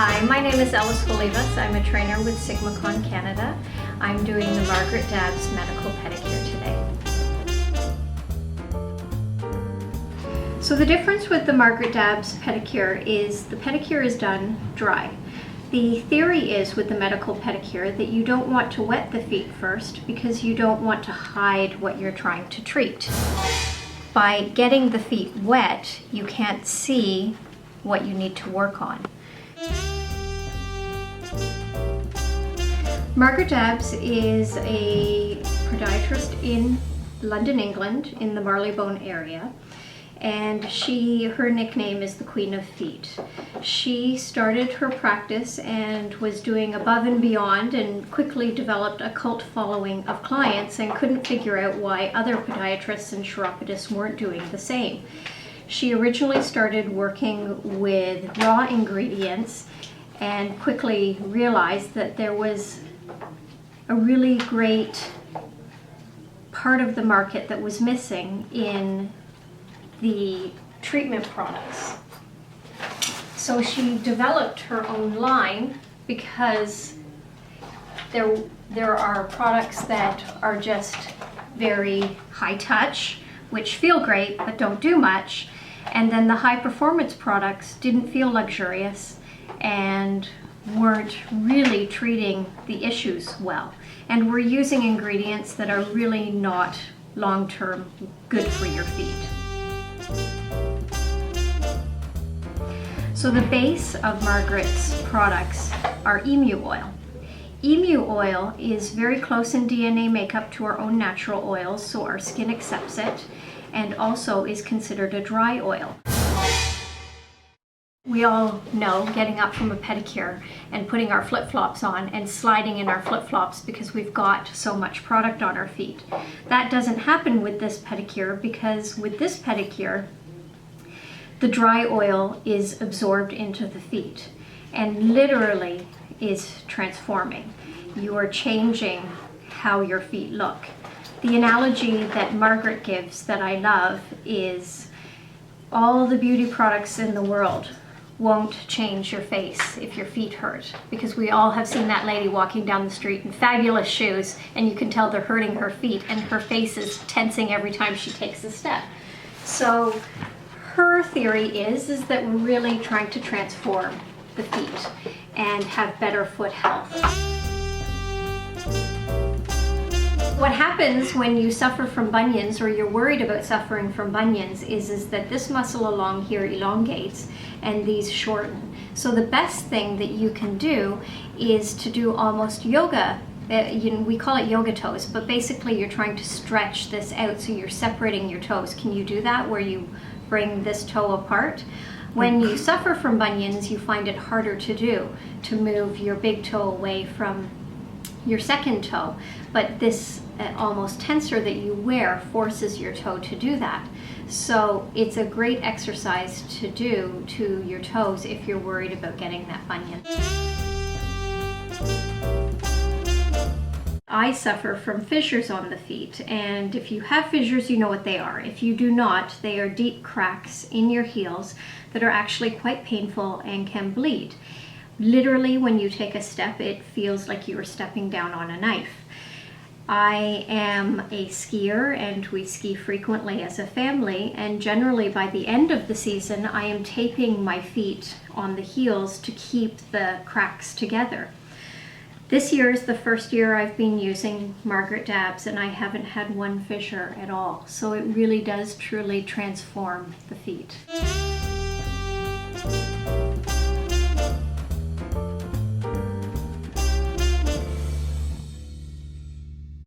Hi, my name is Alice Olivas. I'm a trainer with SigmaCon Canada. I'm doing the Margaret Debs medical pedicure today. So the difference with the Margaret Debs pedicure is the pedicure is done dry. The theory is with the medical pedicure that you don't want to wet the feet first because you don't want to hide what you're trying to treat. By getting the feet wet, you can't see what you need to work on. Margaret Debs is a podiatrist in London, England, in the Marylebone area, and her nickname is the Queen of Feet. She started her practice and was doing above and beyond and quickly developed a cult following of clients and couldn't figure out why other podiatrists and chiropodists weren't doing the same. She originally started working with raw ingredients and quickly realized that there was a really great part of the market that was missing in the treatment products. So she developed her own line because there are products that are just very high touch, which feel great but don't do much, and then the high performance products didn't feel luxurious and weren't really treating the issues well, and we're using ingredients that are really not long-term good for your feet. So the base of Margaret's products are Emu Oil. Emu Oil is very close in DNA makeup to our own natural oils, so our skin accepts it, and also is considered a dry oil. We all know getting up from a pedicure and putting our flip-flops on and sliding in our flip-flops because we've got so much product on our feet. That doesn't happen with this pedicure because with this pedicure, the dry oil is absorbed into the feet and literally is transforming. You are changing how your feet look. The analogy that Margaret gives that I love is all the beauty products in the world won't change your face if your feet hurt, because we all have seen that lady walking down the street in fabulous shoes and you can tell they're hurting her feet and her face is tensing every time she takes a step. So her theory is that we're really trying to transform the feet and have better foot health. What happens when you suffer from bunions, or you're worried about suffering from bunions, is that this muscle along here elongates and these shorten. So the best thing that you can do is to do almost yoga. We call it yoga toes, but basically you're trying to stretch this out, so you're separating your toes. Can you do that where you bring this toe apart? When you suffer from bunions, you find it harder to do, to move your big toe away from your second toe, but this almost tensor that you wear forces your toe to do that. So it's a great exercise to do to your toes if you're worried about getting that bunion. I suffer from fissures on the feet, and if you have fissures, you know what they are. If you do not, they are deep cracks in your heels that are actually quite painful and can bleed. Literally, when you take a step, it feels like you are stepping down on a knife. I am a skier and we ski frequently as a family, and generally by the end of the season I am taping my feet on the heels to keep the cracks together. This year is the first year I've been using Margaret Debs and I haven't had one fissure at all, so it really does truly transform the feet.